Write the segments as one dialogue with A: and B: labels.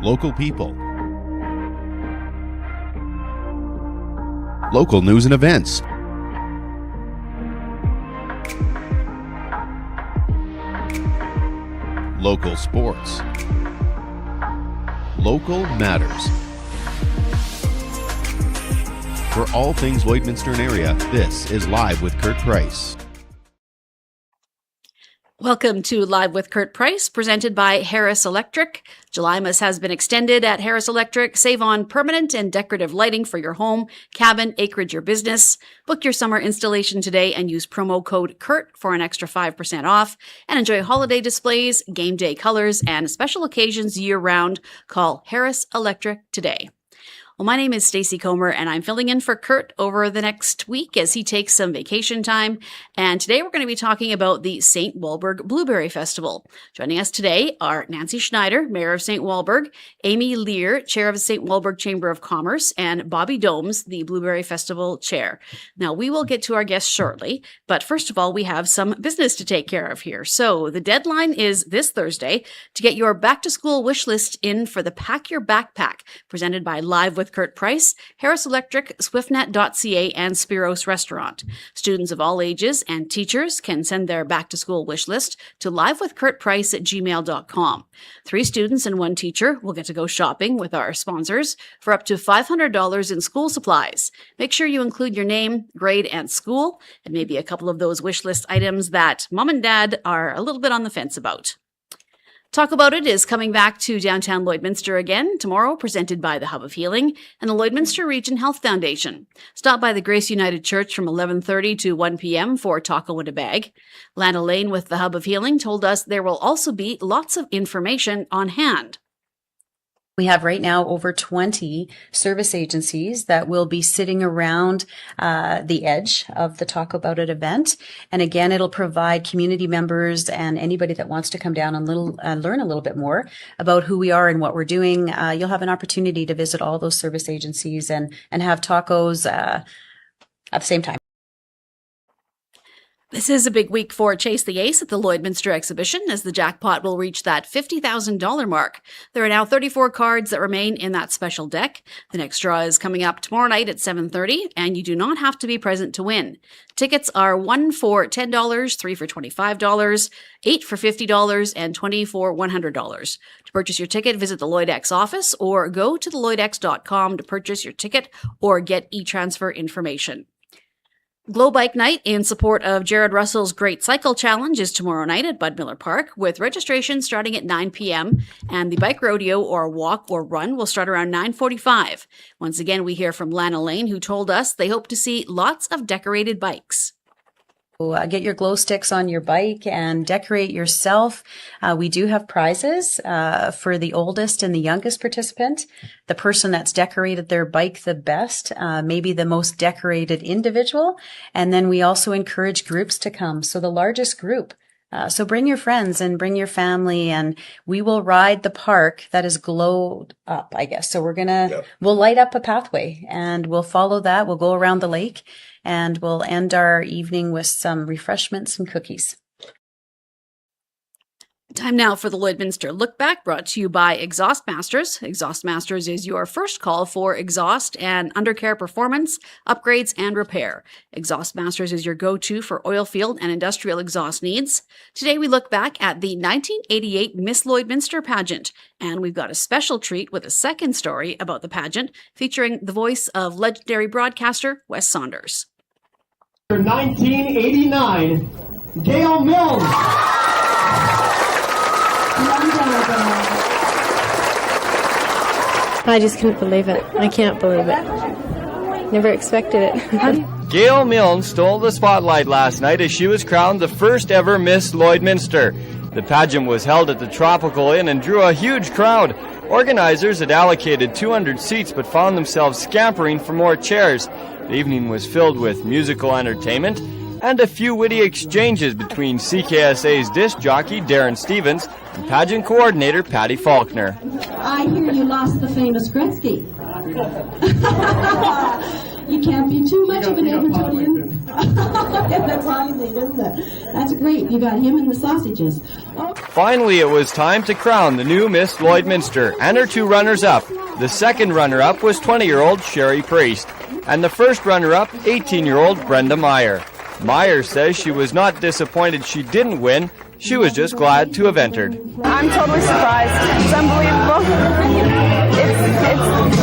A: local people, local news and events, local sports, local matters. For all things Lloydminster and area, this is Live with Kurt Price.
B: Welcome to Live with Kurt Price, presented by Harris Electric. Julymas has been extended at Harris Electric. Save on permanent and decorative lighting for your home, cabin, acreage, or business. Book your summer installation today and use promo code KURT for an extra 5% off. And enjoy holiday displays, game day colors, and special occasions year-round. Call Harris Electric today. Well, my name is Stacey Commer, and I'm filling in for Kurt over the next week as he takes some vacation time. And today we're going to be talking about the St. Walburg Blueberry Festival. Joining us today are Nancy Schneider, Mayor of St. Walburg, Amy Leer, Chair of the St. Walburg Chamber of Commerce, and Bobby Domes, the Blueberry Festival Chair. Now, we will get to our guests shortly, but first of all, we have some business to take care of here. So the deadline is this Thursday to get your back-to-school wish list in for the Pack Your Backpack, presented by Live with Kurt Price, Harris Electric, Swiftnet.ca, and Spiros Restaurant. Students of all ages and teachers can send their back-to-school wish list to livewithkurtprice@gmail.com. 3 students and 1 teacher will get to go shopping with our sponsors for up to $500 in school supplies. Make sure you include your name, grade, and school, and maybe a couple of those wish list items that mom and dad are a little bit on the fence about. Talk About It is coming back to downtown Lloydminster again tomorrow, presented by the Hub of Healing and the Lloydminster Region Health Foundation. Stop by the Grace United Church from 11:30 to 1 p.m. for taco and a bag. Lana Lane with the Hub of Healing told us there will also be lots of information on hand.
C: We have right now over 20 service agencies that will be sitting around the edge of the Talk About It event. And again, it'll provide community members and anybody that wants to come down and learn a little bit more about who we are and what we're doing. You'll have an opportunity to visit all those service agencies and have tacos at the same time.
B: This is a big week for Chase the Ace at the Lloydminster exhibition, as the jackpot will reach that $50,000 mark. There are now 34 cards that remain in that special deck. The next draw is coming up tomorrow night at 7:30, and you do not have to be present to win. Tickets are 1 for $10, 3 for $25, 8 for $50, and 20 for $100. To purchase your ticket, visit the LloydX office or go to thelloydx.com to purchase your ticket or get e-transfer information. Glow Bike Night in support of Jared Russell's Great Cycle Challenge is tomorrow night at Bud Miller Park, with registration starting at 9 p.m. and the bike rodeo or walk or run will start around 9:45. Once again, we hear from Lana Lane, who told us they hope to see lots of decorated bikes.
C: Get your glow sticks on your bike and decorate yourself. We do have prizes for the oldest and the youngest participant. The person that's decorated their bike the best, maybe the most decorated individual. And then we also encourage groups to come. So the largest group. So bring your friends and bring your family, and we will ride the park that is glowed up, I guess. So we'll light up a pathway and we'll follow that. We'll go around the lake and we'll end our evening with some refreshments and cookies.
B: Time now for the Lloydminster Look Back, brought to you by Exhaust Masters. Exhaust Masters is your first call for exhaust and undercarriage performance, upgrades, and repair. Exhaust Masters is your go-to for oil field and industrial exhaust needs. Today we look back at the 1988 Miss Lloydminster pageant, and we've got a special treat with a second story about the pageant featuring the voice of legendary broadcaster Wes Saunders.
D: 1989, Gail Mills.
E: I just couldn't believe it. I can't believe it. Never expected it.
F: Gail Milne stole the spotlight last night as she was crowned the first ever Miss Lloydminster. The pageant was held at the Tropical Inn and drew a huge crowd. Organizers had allocated 200 seats but found themselves scampering for more chairs. The evening was filled with musical entertainment and a few witty exchanges between CKSA's disc jockey Darren Stevens and pageant coordinator Patty Faulkner.
G: I hear you lost the famous Gretzky. You can't be too much of an Edmontonian. That's all you think, isn't it? That's great. You got him and the sausages. Oh.
F: Finally, it was time to crown the new Miss Lloydminster and her two runners-up. The second runner-up was 20-year-old Sherry Priest, and the first runner-up, 18-year-old Brenda Meyer. Meyer says she was not disappointed she didn't win. She was just glad to have entered.
H: I'm totally surprised. It's unbelievable.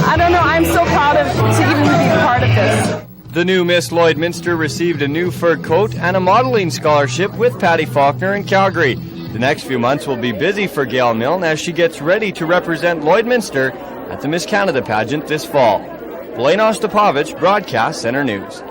H: I don't know, I'm so proud to even be part of this.
F: The new Miss Lloydminster received a new fur coat and a modeling scholarship with Patty Faulkner in Calgary. The next few months will be busy for Gail Milne as she gets ready to represent Lloydminster at the Miss Canada pageant this fall. Blaine Ostapovich, Broadcast Center News.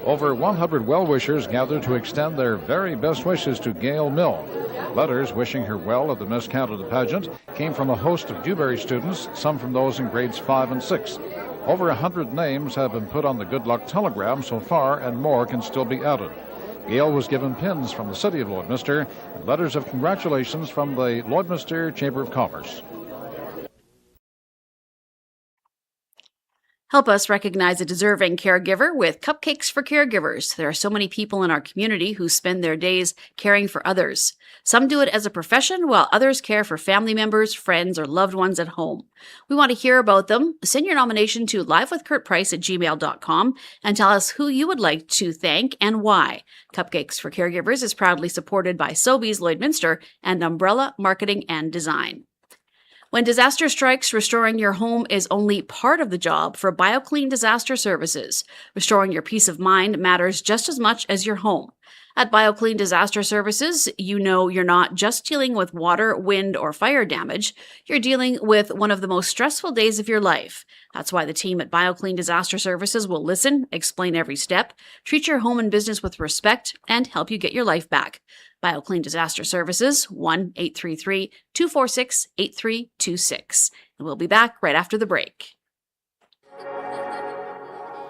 I: Over 100 well-wishers gathered to extend their very best wishes to Gail Milne. Letters wishing her well at the Miss Canada pageant came from a host of Dewberry students, some from those in grades 5 and 6. Over 100 names have been put on the Good Luck Telegram so far, and more can still be added. Gail was given pins from the city of Lloydminster and letters of congratulations from the Lloydminster Chamber of Commerce.
B: Help us recognize a deserving caregiver with Cupcakes for Caregivers. There are so many people in our community who spend their days caring for others. Some do it as a profession, while others care for family members, friends, or loved ones at home. We want to hear about them. Send your nomination to livewithkurtprice@gmail.com and tell us who you would like to thank and why. Cupcakes for Caregivers is proudly supported by Sobeys Lloydminster and Umbrella Marketing and Design. When disaster strikes, restoring your home is only part of the job for BioClean Disaster Services. Restoring your peace of mind matters just as much as your home. At BioClean Disaster Services, you know you're not just dealing with water, wind, or fire damage. You're dealing with one of the most stressful days of your life. That's why the team at BioClean Disaster Services will listen, explain every step, treat your home and business with respect, and help you get your life back. BioClean Disaster Services, 1-833-246-8326. And we'll be back right after the break.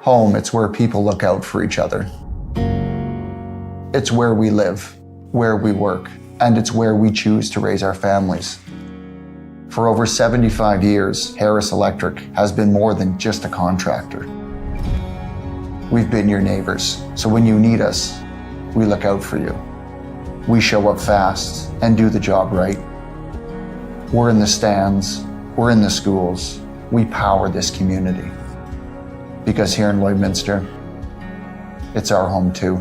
J: Home, it's where people look out for each other. It's where we live, where we work, and it's where we choose to raise our families. For over 75 years, Harris Electric has been more than just a contractor. We've been your neighbors, so when you need us, we look out for you. We show up fast and do the job right. We're in the stands, we're in the schools, we power this community. Because here in Lloydminster, it's our home too.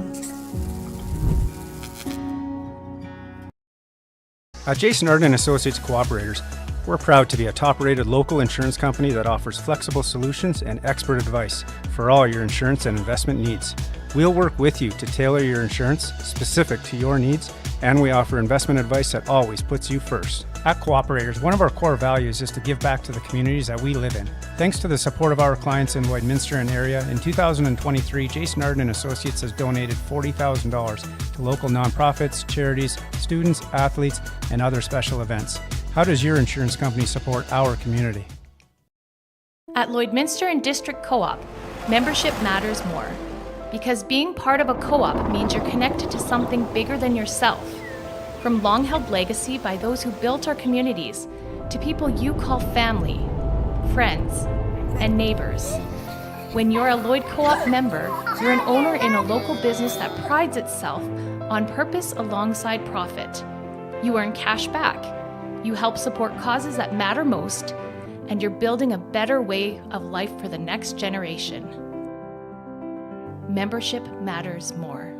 K: At Jason Arden Associates Cooperators, we're proud to be a top-rated local insurance company that offers flexible solutions and expert advice for all your insurance and investment needs. We'll work with you to tailor your insurance specific to your needs, and we offer investment advice that always puts you first. At Cooperators, one of our core values is to give back to the communities that we live in. Thanks to the support of our clients in Lloydminster and area, in 2023, Jason Arden Associates has donated $40,000 to local nonprofits, charities, students, athletes, and other special events. How does your insurance company support our community?
L: At Lloydminster and District Co-op, membership matters more. Because being part of a co-op means you're connected to something bigger than yourself. From long-held legacy by those who built our communities, to people you call family, friends, and neighbors. When you're a Lloyd Co-op member, you're an owner in a local business that prides itself on purpose alongside profit. You earn cash back, you help support causes that matter most, and you're building a better way of life for the next generation. Membership matters more.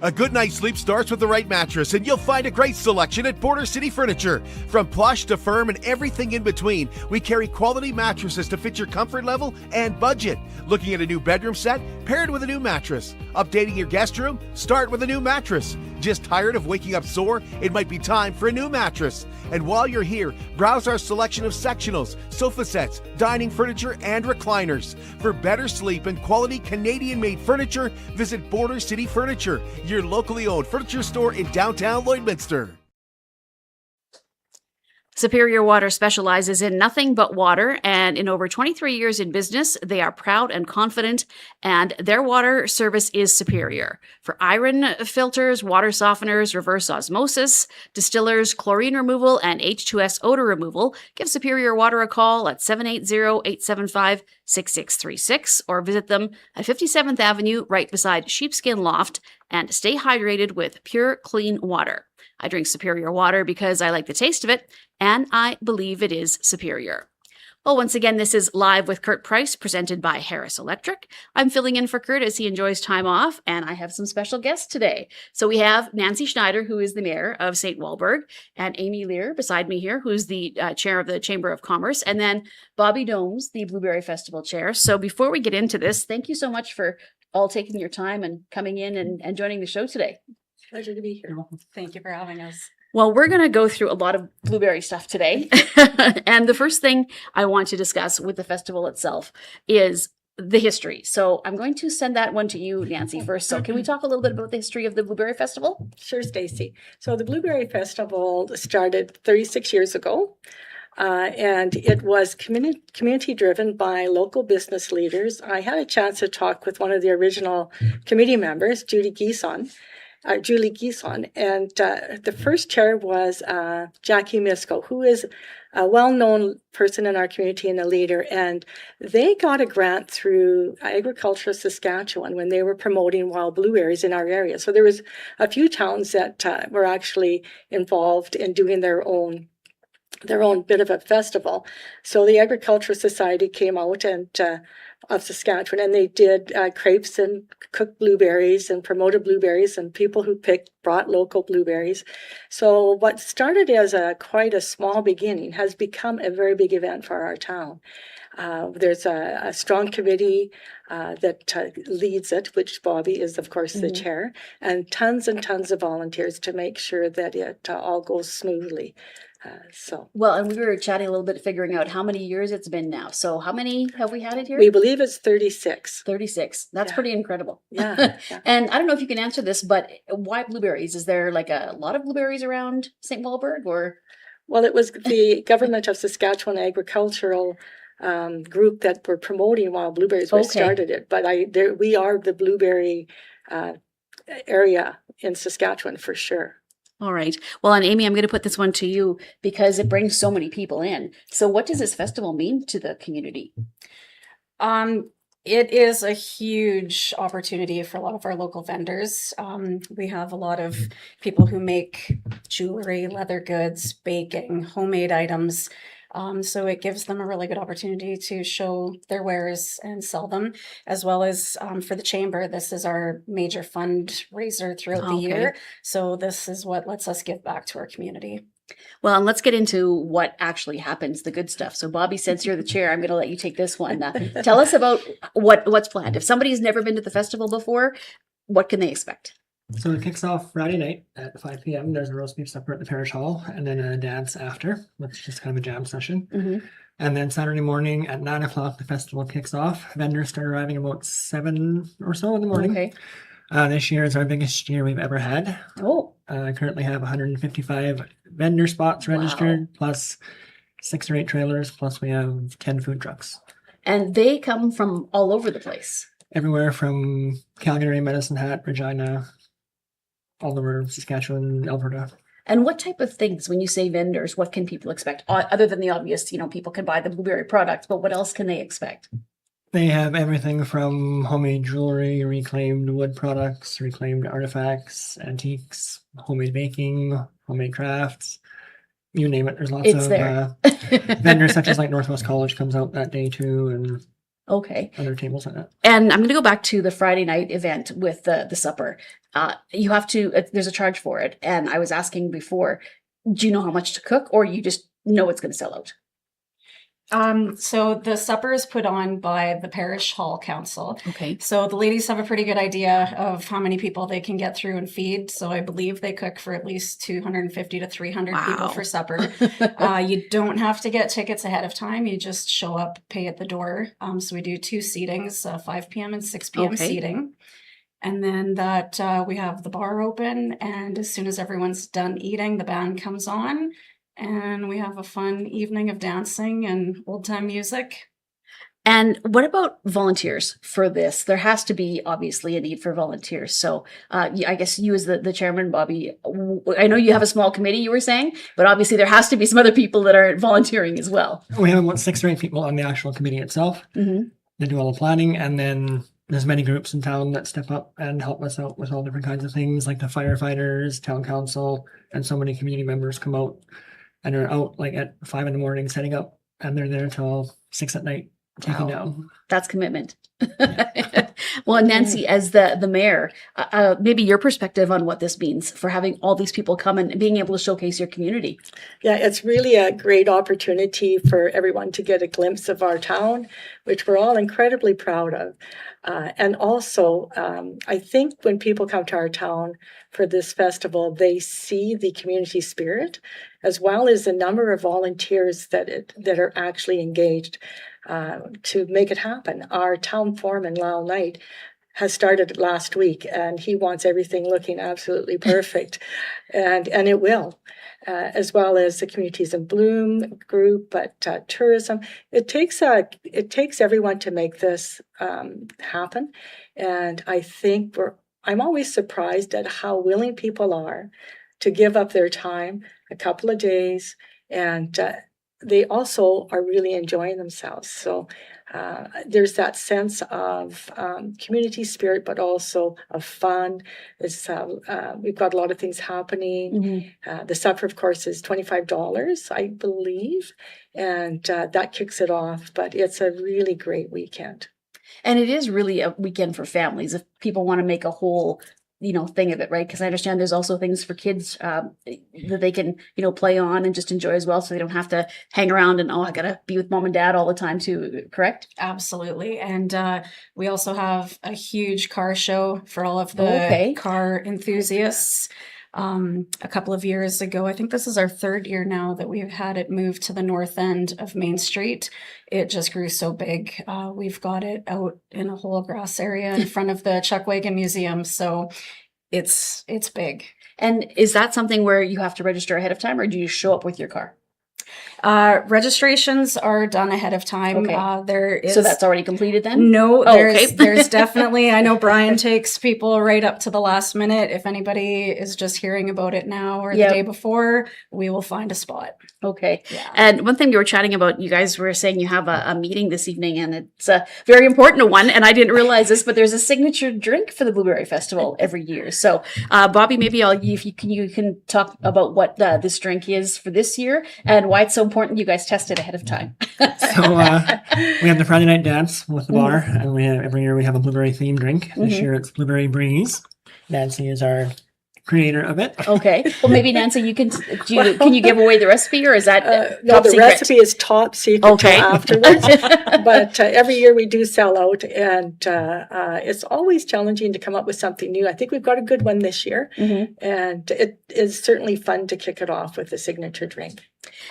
M: A good night's sleep starts with the right mattress, and you'll find a great selection at Border City Furniture. From plush to firm and everything in between, we carry quality mattresses to fit your comfort level and budget. Looking at a new bedroom set? Pair it with a new mattress. Updating your guest room? Start with a new mattress. Just tired of waking up sore? It might be time for a new mattress. And while you're here, browse our selection of sectionals, sofa sets, dining furniture, and recliners. For better sleep and quality Canadian-made furniture, visit Border City Furniture, your locally owned furniture store in downtown Lloydminster.
B: Superior Water specializes in nothing but water, and in over 23 years in business, they are proud and confident, and their water service is superior. For iron filters, water softeners, reverse osmosis, distillers, chlorine removal, and H2S odor removal, give Superior Water a call at 780-875-6636 or visit them at 57th Avenue right beside Sheepskin Loft, and stay hydrated with pure, clean water. I drink Superior Water because I like the taste of it, and I believe it is superior. Well, once again, this is Live with Kurt Price, presented by Harris Electric. I'm filling in for Kurt as he enjoys time off, and I have some special guests today. So we have Nancy Schneider, who is the mayor of St. Walburg, and Amy Leer beside me here, who's the chair of the Chamber of Commerce, and then Bobby Domes, the Blueberry Festival chair. So before we get into this, thank you so much for all taking your time and coming in and joining the show today.
N: Pleasure to be here. Thank you for having us.
B: Well, we're going to go through a lot of blueberry stuff today. And the first thing I want to discuss with the festival itself is the history. So I'm going to send that one to you, Nancy, first. So can we talk a little bit about the history of the Blueberry Festival?
N: Sure, Stacey. So the Blueberry Festival started 36 years ago. And it was community driven by local business leaders. I had a chance to talk with one of the original committee members, Julie Geeson, and the first chair was Jackie Misko, who is a well-known person in our community and a leader. And they got a grant through Agriculture Saskatchewan when they were promoting wild blueberries in our area. So there was a few towns that were actually involved in doing their own bit of a festival. So the Agricultural Society came out of Saskatchewan, and they did crepes and cooked blueberries and promoted blueberries, and people who brought local blueberries. So what started as quite a small beginning has become a very big event for our town. There's a strong committee that leads it, which Bobby is, of course, the chair, and tons of volunteers to make sure that it all goes smoothly.
B: Well, and we were chatting a little bit, figuring out how many years it's been now. So how many have we had it here?
N: We believe it's 36.
B: 36. That's pretty incredible.
N: Yeah.
B: And I don't know if you can answer this, but why blueberries? Is there like a lot of blueberries around St. Walburg, or?
N: Well, it was the Government of Saskatchewan Agricultural group that were promoting wild blueberries which started it. But we are the blueberry area in Saskatchewan for sure.
B: All right. Well, and Amy, I'm going to put this one to you because it brings so many people in. So what does this festival mean to the community?
O: It is a huge opportunity for a lot of our local vendors. We have a lot of people who make jewelry, leather goods, baking, homemade items. So it gives them a really good opportunity to show their wares and sell them, as well as for the chamber. This is our major fundraiser throughout the year. So this is what lets us give back to our community.
B: Well, and let's get into what actually happens, the good stuff. So Bobby, since you're the chair, I'm going to let you take this one. Tell us about what's planned. If somebody's never been to the festival before, what can they expect?
P: So it kicks off Friday night at 5 p.m. There's a roast beef supper at the parish hall, and then a dance after, which is just kind of a jam session. And then Saturday morning at 9 o'clock, the festival kicks off. Vendors start arriving about 7 or so in the morning. This year is our biggest year we've ever had. I currently have 155 vendor spots registered, plus 6 or 8 trailers, plus we have 10 food trucks.
B: And they come from all over the place.
P: Everywhere from Calgary, Medicine Hat, Regina, all over Saskatchewan, Alberta.
B: And what type of things, when you say vendors, what can people expect? Other than the obvious, people can buy the blueberry products, but what else can they expect?
P: They have everything from homemade jewelry, reclaimed wood products, reclaimed artifacts, antiques, homemade baking, homemade crafts, you name it. There's lots of vendors such as like Northwest College comes out that day too, and other tables like that.
B: And I'm going to go back to the Friday night event with the supper. You have to, there's a charge for it. And I was asking before, do you know how much to cook, or you just know it's going to sell out?
O: So the supper is put on by the Parish Hall Council. So the ladies have a pretty good idea of how many people they can get through and feed. So I believe they cook for at least 250 to 300 people for supper. You don't have to get tickets ahead of time. You just show up, pay at the door. So we do 2 seatings, 5 p.m. and 6 p.m. seating. And then we have the bar open. And as soon as everyone's done eating, the band comes on. and we have a fun evening of dancing and old time music.
B: And what about volunteers for this? There has to be obviously a need for volunteers. So I guess you as the chairman, Bobby, I know you have a small committee, you were saying, but obviously there has to be some other people that are volunteering as well.
P: We have about 6 or 8 people on the actual committee itself.
B: Mm-hmm.
P: They do all the planning, and then there's many groups in town that step up and help us out with all different kinds of things, like the firefighters, town council, and so many community members come out and are out like at 5 a.m. setting up, and they're there till 6 p.m. taking down.
B: That's commitment. Well, Nancy, as the mayor, maybe your perspective on what this means for having all these people come and being able to showcase your community.
N: Yeah, it's really a great opportunity for everyone to get a glimpse of our town, which we're all incredibly proud of. And also, I think when people come to our town for this festival, they see the community spirit, as well as the number of volunteers that are actually engaged to make it happen. Our town foreman, Lyle Knight, has started last week, and he wants everything looking absolutely perfect, and it will. As well as the Communities in Bloom group, but tourism. It takes everyone to make this happen, and I think I'm always surprised at how willing people are to give up their time a couple of days, and they also are really enjoying themselves. So there's that sense of community spirit, but also of fun. We've got a lot of things happening.
B: Mm-hmm.
N: The supper, of course, is $25, I believe, and that kicks it off. But it's a really great weekend.
B: And it is really a weekend for families if people want to make a whole thing of it, right? Because I understand there's also things for kids that they can, play on and just enjoy as well. So they don't have to hang around and, I got to be with mom and dad all the time too, correct?
O: Absolutely. And we also have a huge car show for all of the car enthusiasts. A couple of years ago, I think this is our 3rd year now that we've had it moved to the north end of Main Street. It just grew so big. We've got it out in a whole grass area in front of the Chuckwagon Museum. So it's big.
B: And is that something where you have to register ahead of time, or do you show up with your car?
O: Registrations are done ahead of time.
B: Okay. So that's already completed then?
O: No, there's definitely, I know Brian takes people right up to the last minute. If anybody is just hearing about it now or the day before, we will find a spot.
B: Okay. Yeah. And one thing you were chatting about, you guys were saying you have a meeting this evening, and it's a very important one. And I didn't realize this, but there's a signature drink for the Blueberry Festival every year. So, Bobby, maybe you can talk about what this drink is for this year and why it's so important you guys test it ahead of time.
P: So we have the Friday night dance with the bar, and every year we have a blueberry themed drink. This year it's Blueberry Breeze. Nancy is our creator of it.
B: Okay. Well, maybe Nancy, can you give away the recipe, or is that
N: no? The recipe is top secret till afterwards. But every year we do sell out, and it's always challenging to come up with something new. I think we've got a good one this year, and it is certainly fun to kick it off with a signature drink.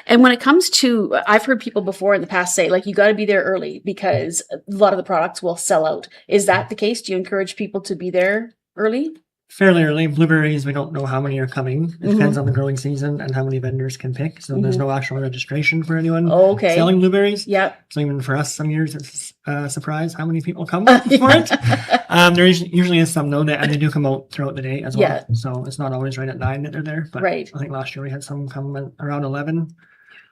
B: And when it comes to, I've heard people before in the past say, you got to be there early because a lot of the products will sell out. Is that the case? Do you encourage people to be there early?
P: Fairly early. Blueberries, we don't know how many are coming. It depends on the growing season and how many vendors can pick. So there's no actual registration for anyone selling blueberries.
B: Yep.
P: So even for us, some years it's a surprise how many people come for it. There usually is some, though, and they do come out throughout the day as well. Yeah. So it's not always right at 9 that they're there. But I think last year we had some come around 11.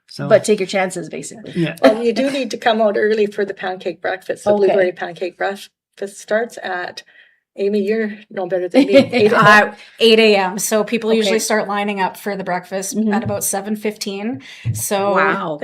P: So,
B: but take your chances, basically.
P: Yeah.
N: Well, you do need to come out early for the pancake breakfast. The blueberry pancake breakfast starts at, Amy, you're no better than me. 8
O: a.m. So people usually start lining up for the breakfast at about 7:15. So
B: wow.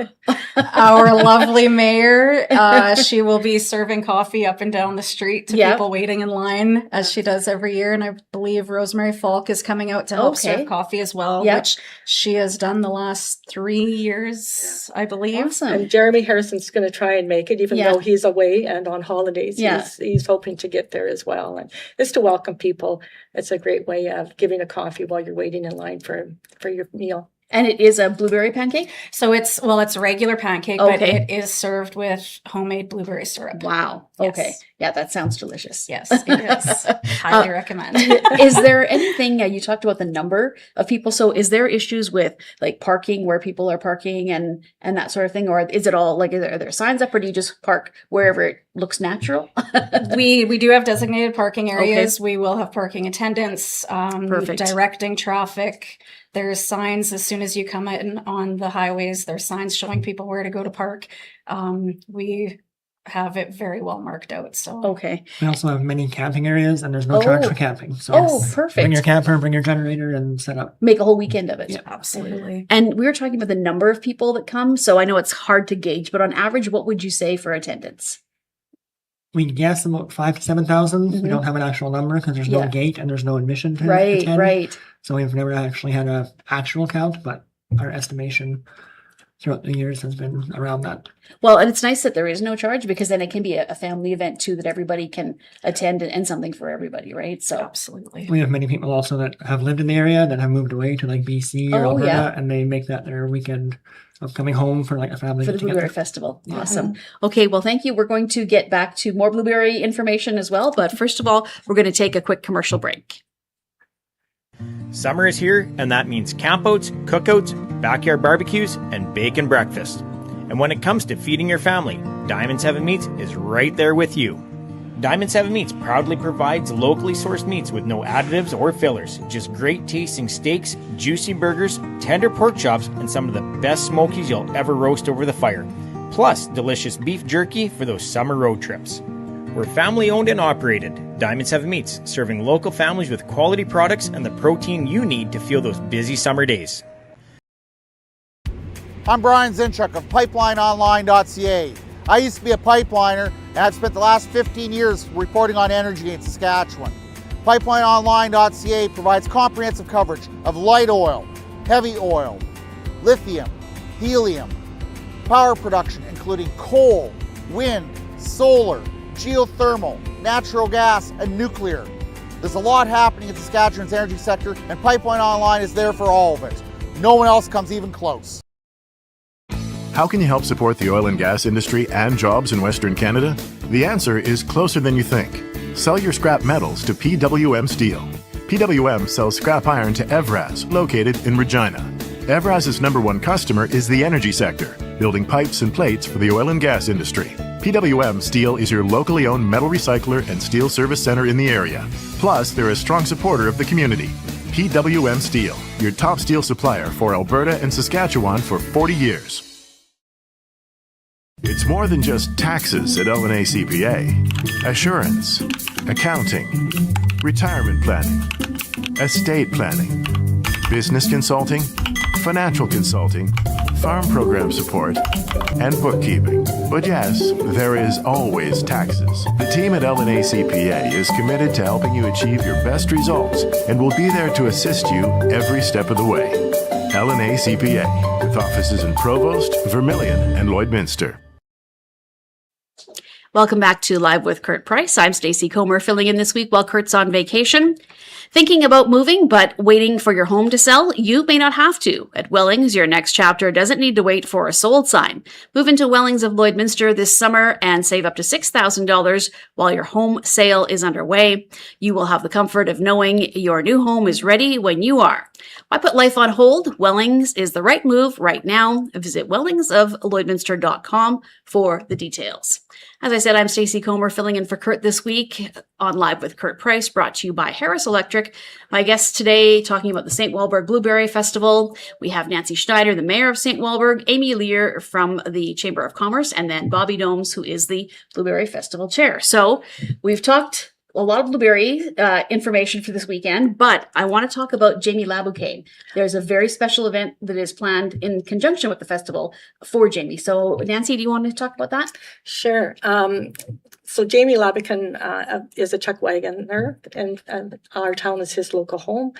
O: Our lovely mayor, she will be serving coffee up and down the street to people waiting in line, as she does every year. And I believe Rosemary Falk is coming out to help serve coffee as well, which she has done the last 3 years, I believe.
B: Awesome.
N: And Jeremy Harrison's going to try and make it, even though he's away and on holidays. He's hoping to get there as well. And it's to welcome people. It's a great way of giving a coffee while you're waiting in line for your meal.
B: And it is a blueberry pancake?
O: So it's a regular pancake, but it is served with homemade blueberry syrup.
B: Wow. Okay. Yeah, that sounds delicious.
O: Yes, it is. Highly recommend.
B: Is there anything, you talked about the number of people, so is there issues with like parking, where people are parking and that sort of thing? Or is it all like, are there signs up, or do you just park wherever it looks natural?
O: We do have designated parking areas. Okay. We will have parking attendants, directing traffic. There's signs as soon as you come in on the highways. There's signs showing people where to go to park. We have it very well marked out. So
B: okay.
P: We also have many camping areas, and there's no charge for camping. So
B: perfect.
P: Bring your camper, bring your generator, and set up.
B: Make a whole weekend of it.
P: Yeah,
O: absolutely.
B: And we were talking about the number of people that come. So I know it's hard to gauge, but on average, what would you say for attendance?
P: We guess about 5,000 to 7,000.
B: Mm-hmm.
P: We don't have an actual number because there's no gate and there's no admission to attend.
B: Right.
P: So we've never actually had an actual count, but our estimation throughout the years has been around that.
B: Well, and it's nice that there is no charge, because then it can be a family event too, that everybody can attend, and something for everybody, right? So
O: absolutely.
P: We have many people also that have lived in the area that have moved away to like BC or Alberta, and they make that their weekend of coming home for like a family
B: for the
P: get-together.
B: Blueberry Festival. Yeah. Awesome. Okay, well, thank you. We're going to get back to more blueberry information as well, but first of all, we're going to take a quick commercial break.
Q: Summer is here, and that means campouts, cookouts, backyard barbecues, and bacon breakfast. And when it comes to feeding your family, Diamond 7 Meats is right there with you. Diamond 7 Meats proudly provides locally sourced meats with no additives or fillers, just great tasting steaks, juicy burgers, tender pork chops, and some of the best smokies you'll ever roast over the fire. Plus, delicious beef jerky for those summer road trips. We're family owned and operated. Diamond 7 Meats, serving local families with quality products and the protein you need to fuel those busy summer days.
R: I'm Brian Zinchuk of PipelineOnline.ca. I used to be a pipeliner, and I've spent the last 15 years reporting on energy in Saskatchewan. PipelineOnline.ca provides comprehensive coverage of light oil, heavy oil, lithium, helium, power production including coal, wind, solar, geothermal, natural gas, and nuclear. There's a lot happening in Saskatchewan's energy sector, and Pipeline Online is there for all of it. No one else comes even close.
S: How can you help support the oil and gas industry and jobs in Western Canada? The answer is closer than you think. Sell your scrap metals to PWM Steel. PWM sells scrap iron to Evraz, located in Regina. Evraz's #1 customer is the energy sector, building pipes and plates for the oil and gas industry. PWM Steel is your locally owned metal recycler and steel service center in the area. Plus, they're a strong supporter of the community. PWM Steel, your top steel supplier for Alberta and Saskatchewan for 40 years. It's more than just taxes at LNA CPA. Assurance, accounting, retirement planning, estate planning, business consulting, financial consulting, farm program support, and bookkeeping. But yes, there is always taxes. The team at LNA CPA is committed to helping you achieve your best results and will be there to assist you every step of the way. LNA CPA, with offices in Provost, Vermilion, and Lloydminster.
B: Welcome back to Live with Kurt Price. I'm Stacey Commer, filling in this week while Kurt's on vacation. Thinking about moving, but waiting for your home to sell? You may not have to. At Wellings, your next chapter doesn't need to wait for a sold sign. Move into Wellings of Lloydminster this summer and save up to $6,000 while your home sale is underway. You will have the comfort of knowing your new home is ready when you are. Why put life on hold? Wellings is the right move right now. Visit wellingsoflloydminster.com for the details. As I said, I'm Stacey Commer, filling in for Kurt this week on Live with Kurt Price, brought to you by Harris Electric. My guests today talking about the St. Walburg Blueberry Festival. We have Nancy Schneider, the mayor of St. Walburg, Amy Leer from the Chamber of Commerce, and then Bobby Domes, who is the Blueberry Festival chair. So we've talked a lot of blueberry information for this weekend, but I want to talk about Jamie Labouquet. There's a very special event that is planned in conjunction with the festival for Jamie. So Nancy, do you want to talk about that?
N: Sure. So Jamie Labouquet is a chuck wagoner, and our town is his local home.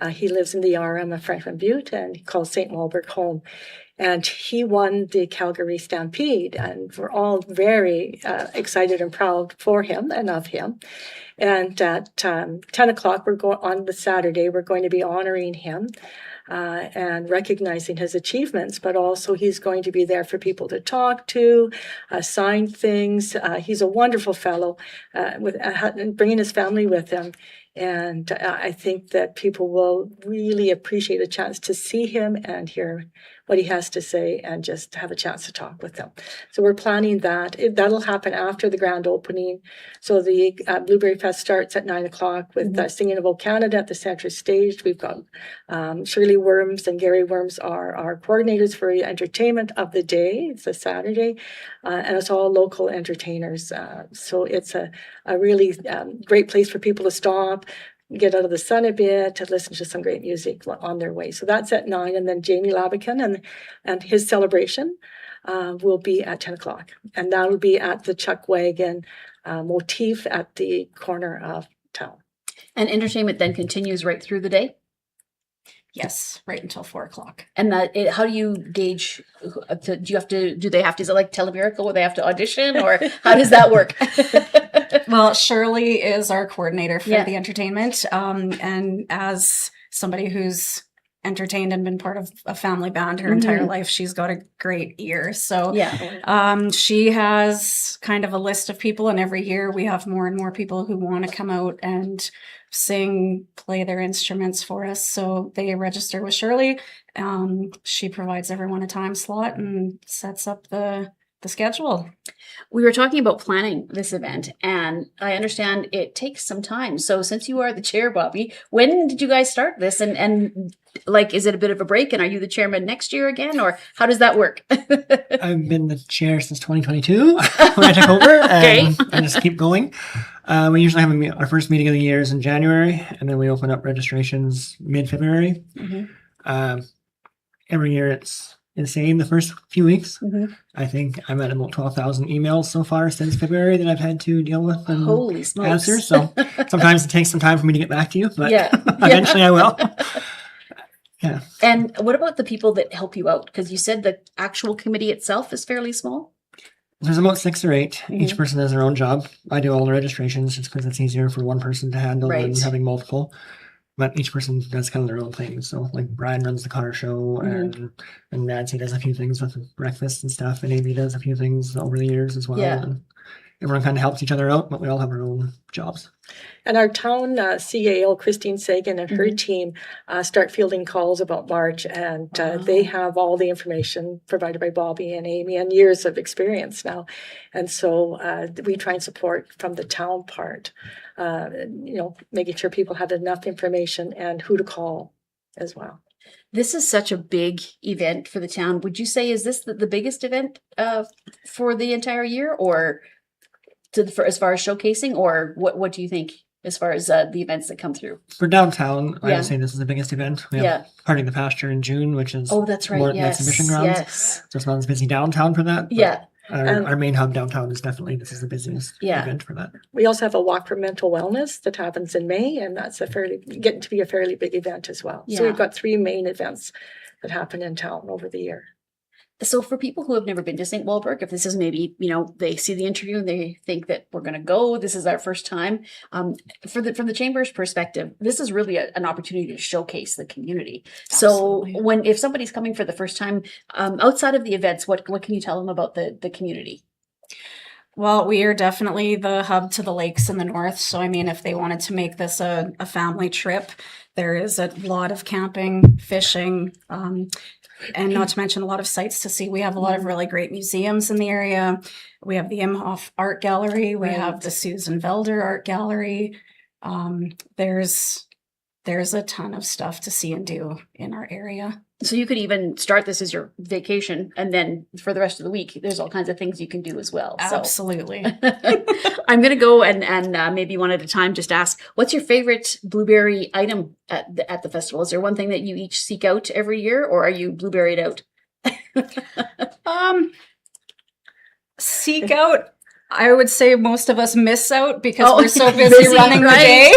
N: He lives in the RM of Franklin Butte, and he calls St. Walburg home. And he won the Calgary Stampede, and we're all very excited and proud for him and of him. And at 10 o'clock, on the Saturday, we're going to be honoring him and recognizing his achievements, but also he's going to be there for people to talk to, sign things. He's a wonderful fellow, with bringing his family with him. And I think that people will really appreciate a chance to see him and hear what he has to say and just have a chance to talk with him. So we're planning that. That'll happen after the grand opening. So the Blueberry Fest starts at 9:00 with Singing of Old Canada at the center stage. We've got Shirley Worms and Gary Worms are our coordinators for entertainment of the day. It's a Saturday, and it's all local entertainers. So it's a really great place for people to stop, get out of the sun a bit, to listen to some great music on their way. So that's at 9:00, and then Jamie Labakan and his celebration will be at 10:00, and that will be at the Chuck Wagon motif at the corner of town.
B: And entertainment then continues right through the day?
O: Yes, right until 4:00.
B: And how do you gauge? Do they have to? Is it like Telemiracle where they have to audition, or how does that work?
O: Well, Shirley is our coordinator for the entertainment, and as somebody who's entertained and been part of a family band her entire life, she's got a great ear. So she has kind of a list of people, and every year we have more and more people who want to come out and sing, play their instruments for us. So they register with Shirley. She provides everyone a time slot and sets up the schedule.
B: We were talking about planning this event, and I understand it takes some time. So since you are the chair, Bobby, when did you guys start this? And like, is it a bit of a break? And are you the chairman next year again, or how does that work?
P: I've been the chair since 2022 when I took over, and I just keep going. We usually have our first meeting of the year is in January, and then we open up registrations mid-February. Every year it's insane the first few weeks. I think I'm at about 12,000 emails so far since February that I've had to deal with and
B: Holy smokes.
P: answer. So sometimes it takes some time for me to get back to you, but eventually I will. Yeah.
B: And what about the people that help you out? Because you said the actual committee itself is fairly small.
P: There's about 6 or 8. Each person has their own job. I do all the registrations just because it's easier for one person to handle than having multiple. But each person does kind of their own thing. So like Brian runs the car show, and Nancy does a few things with breakfast and stuff, and Amy does a few things over the years as well. And everyone kind of helps each other out, but we all have our own jobs.
N: And our town CAO, Christine Sagan, and her team start fielding calls about March, and they have all the information provided by Bobby and Amy and years of experience now. And so we try and support from the town part, making sure people have enough information and who to call as well.
B: This is such a big event for the town. Would you say, is this the biggest event for the entire year, or as far as showcasing, or what do you think as far as the events that come through?
P: For downtown, I would say this is the biggest event. We have Party of the Pasture in June, which is
B: that's right.
P: more than exhibition grounds. So it's not as busy downtown for that. Our main hub downtown is definitely, this is the busiest event for that.
N: We also have a walk for mental wellness that happens in May, and that's getting to be a fairly big event as well. So we've got 3 main events that happen in town over the year.
B: So for people who have never been to St. Walburg, if this is maybe, they see the interview and they think that we're going to go, this is our first time. From the Chamber's perspective, this is really an opportunity to showcase the community. Absolutely. So if somebody's coming for the first time, outside of the events, what can you tell them about the community?
O: Well, we are definitely the hub to the lakes in the north. So, I mean, if they wanted to make this a family trip, there is a lot of camping, fishing, and not to mention a lot of sites to see. We have a lot of really great museums in the area. We have the Imhoff Art Gallery. We have the Susan Velder Art Gallery. There's a ton of stuff to see and do in our area.
B: So you could even start this as your vacation, and then for the rest of the week, there's all kinds of things you can do as well.
O: Absolutely.
B: I'm going to go and maybe one at a time just ask, what's your favorite blueberry item at the festival? Is there one thing that you each seek out every year, or are you blueberried out?
O: Seek out. I would say most of us miss out because we're so busy running the day.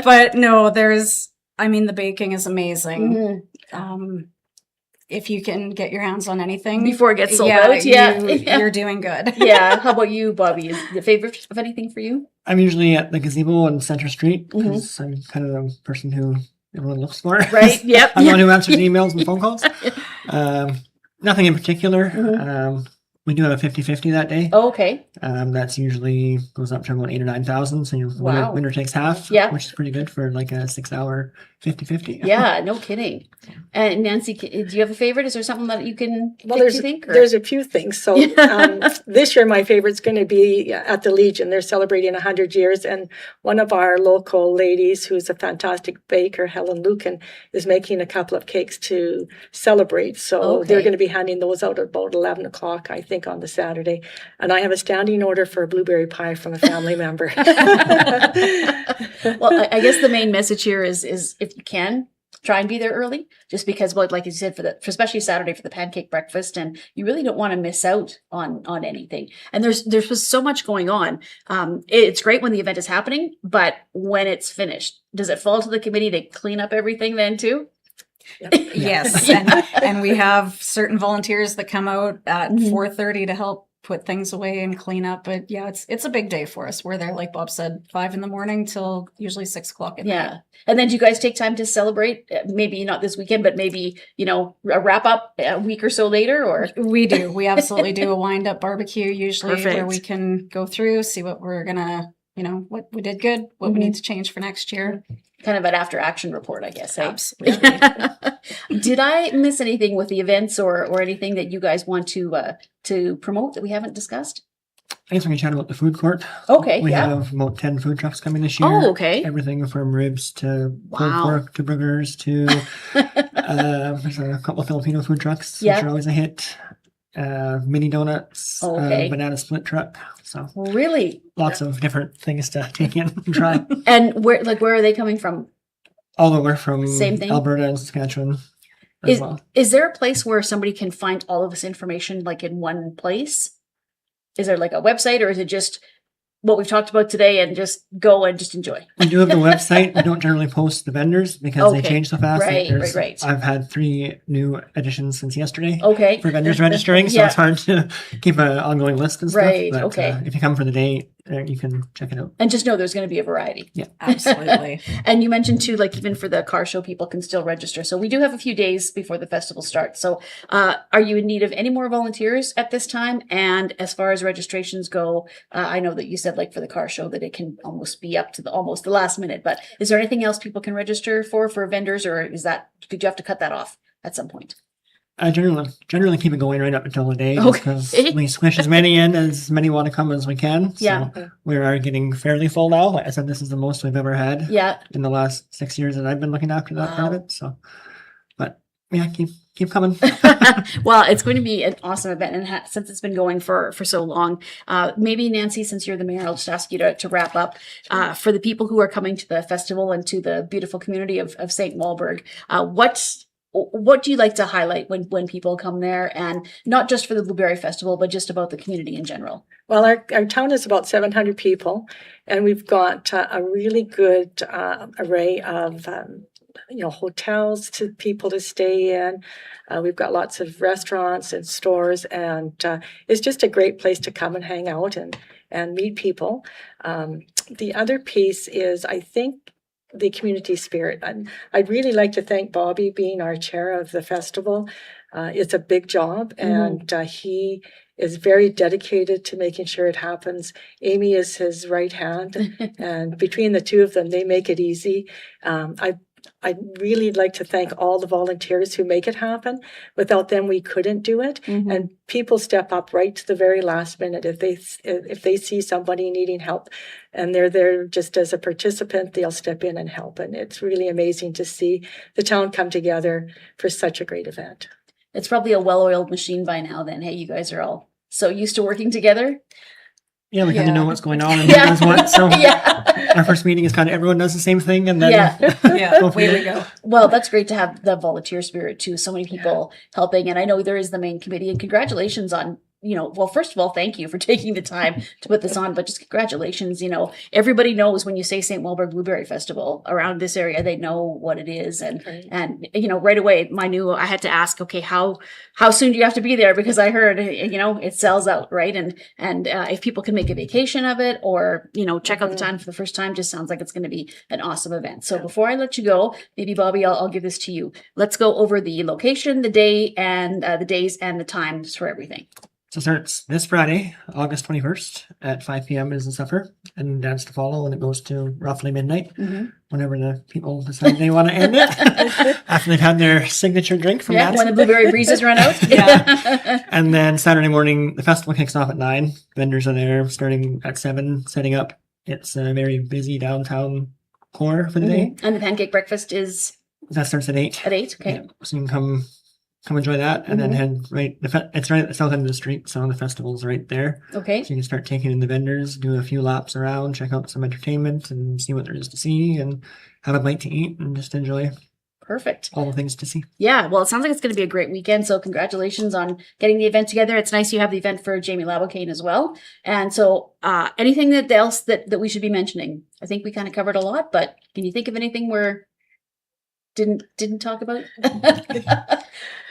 O: But no, the baking is amazing. if you can get your hands on anything
B: before it gets sold out,
O: you're doing good.
B: Yeah. How about you, Bobby? Is the favorite of anything for you?
P: I'm usually at the gazebo on Center Street because I'm kind of the person who everyone looks for.
B: Right. Yep.
P: I'm the one who answers emails and phone calls. Nothing in particular. We do have a 50-50 that day.
B: Oh, okay.
P: That's usually goes up to about 8,000 or 9,000. So winner takes half, which is pretty good for like a 6-hour 50-50.
B: Yeah, no kidding. And Nancy, do you have a favorite? Is there something that you can think?
N: There's a few things. So this year my favorite's going to be at the Legion. They're celebrating 100 years. And one of our local ladies, who's a fantastic baker, Helen Lucan, is making a couple of cakes to celebrate. So they're going to be handing those out at about 11 o'clock, I think, on the Saturday. And I have a standing order for a blueberry pie from a family member.
B: Well, I guess the main message here is if you can, try and be there early, just because, well, like you said, for especially Saturday for the pancake breakfast, and you really don't want to miss out on anything. And there's so much going on. It's great when the event is happening, but when it's finished, does it fall to the committee to clean up everything then too?
O: Yes, and we have certain volunteers that come out at 4:30 to help put things away and clean up. But yeah, it's a big day for us. We're there, like Bob said, 5 a.m. till usually 6 o'clock at night.
B: And then do you guys take time to celebrate? Maybe not this weekend, but maybe, a wrap up a week or so later, or?
O: We do. We absolutely do a wind up barbecue usually where we can go through, see what we're gonna, what we did good, what we need to change for next year.
B: Kind of an after action report, I guess.
O: Absolutely.
B: Did I miss anything with the events or anything that you guys want to promote that we haven't discussed?
P: I guess we can chat about the food court.
B: Okay,
P: we have about 10 food trucks coming this year.
B: Oh, okay.
P: Everything from ribs to pulled pork to burgers to there's a couple of Filipino food trucks, which are always a hit. Mini donuts, banana split truck. So
B: really,
P: lots of different things to take in and try.
B: And where are they coming from?
P: All over from
B: Same thing?
P: Alberta and Saskatchewan.
B: Is there a place where somebody can find all of this information like in one place? Is there like a website, or is it just what we've talked about today and just go and just enjoy?
P: We do have the website. We don't generally post the vendors because they change so fast.
B: Right.
P: I've had 3 new additions since yesterday.
B: For
P: vendors registering, so it's hard to keep an ongoing list and stuff.
B: Right.
P: But, if you come for the day, you can check it out.
B: And just know there's going to be a variety.
P: Yeah,
O: absolutely.
B: And you mentioned too, like even for the car show, people can still register. So we do have a few days before the festival starts. So are you in need of any more volunteers at this time? And as far as registrations go, I know that you said like for the car show that it can almost be up to almost the last minute. But is there anything else people can register for vendors, or did you have to cut that off at some point?
P: I generally keep it going right up until the day because we squish as many want to come as we can. So we are getting fairly full now. Like I said, this is the most we've ever had in the last 6 years that I've been looking after that part of it. So, but yeah, keep coming.
B: Well, it's going to be an awesome event, and since it's been going for so long, maybe Nancy, since you're the mayor, I'll just ask you to wrap up for the people who are coming to the festival and to the beautiful community of St. Walburg. What do you like to highlight when people come there, and not just for the Blueberry Festival, but just about the community in general?
N: Well, our town is about 700 people, and we've got a really good array of hotels to people to stay in. We've got lots of restaurants and stores, and it's just a great place to come and hang out and meet people. The other piece is, I think, the community spirit. And I'd really like to thank Bobby being our chair of the festival. It's a big job, and he is very dedicated to making sure it happens. Amy is his right hand, and between the two of them, they make it easy. I'd really like to thank all the volunteers who make it happen. Without them, we couldn't do it. And people step up right to the very last minute. If they see somebody needing help and they're there just as a participant, they'll step in and help. And it's really amazing to see the town come together for such a great event.
B: It's probably a well-oiled machine by now then. Hey, you guys are all so used to working together.
P: Yeah, we kind of know what's going on and who does what. So our first meeting is kind of everyone does the same thing, and then
O: away we go.
B: Well, that's great to have the volunteer spirit too. So many people helping, and I know there is the main committee. And congratulations on well, first of all, thank you for taking the time to put this on, but just congratulations. Everybody knows when you say St. Walburg Blueberry Festival around this area, they know what it is. And right away, I had to ask, okay, how soon do you have to be there? Because I heard, it sells out, right? And if people can make a vacation of it or, check out the time for the first time, just sounds like it's going to be an awesome event. So before I let you go, maybe Bobby, I'll give this to you. Let's go over the location, the day, and the days and the times for everything.
P: So it starts this Friday, August 21st at 5 p.m. is the supper, and dance to follow, and it goes to roughly midnight, whenever the people decide they want to end it, after they've had their signature drink from dancing.
B: When the blueberry breezes run out.
P: And then Saturday morning, the festival kicks off at 9. Vendors are there starting at 7, setting up. It's a very busy downtown core for the day.
B: And the pancake breakfast is?
P: That starts at 8.
B: At 8, okay.
P: Yeah, so you can come enjoy that, and then head right. It's right at the south end of the street, so the festival's right there.
B: Okay.
P: So you can start taking in the vendors, do a few laps around, check out some entertainment, and see what there is to see, and have a bite to eat, and just enjoy.
B: Perfect.
P: All the things to see.
B: Yeah, well, it sounds like it's going to be a great weekend. So congratulations on getting the event together. It's nice you have the event for Jamie Labocane as well. And so, anything else that we should be mentioning? I think we kind of covered a lot, but can you think of anything we're didn't talk about?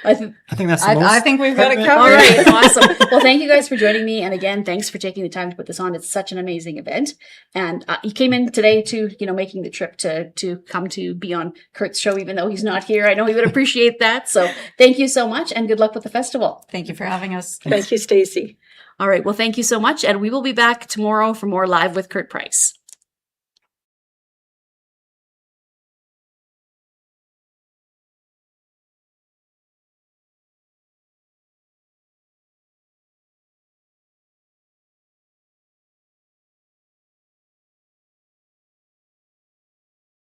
P: I think that's the most.
O: I think we've got it covered.
B: All right, awesome. Well, thank you guys for joining me, and again, thanks for taking the time to put this on. It's such an amazing event, and you came in today to making the trip to come to be on Kurt's show, even though he's not here. I know he would appreciate that. So thank you so much, and good luck with the festival.
O: Thank you for having us.
N: Thank you, Stacey.
B: All right, well, thank you so much, and we will be back tomorrow for more Live with Kurt Price.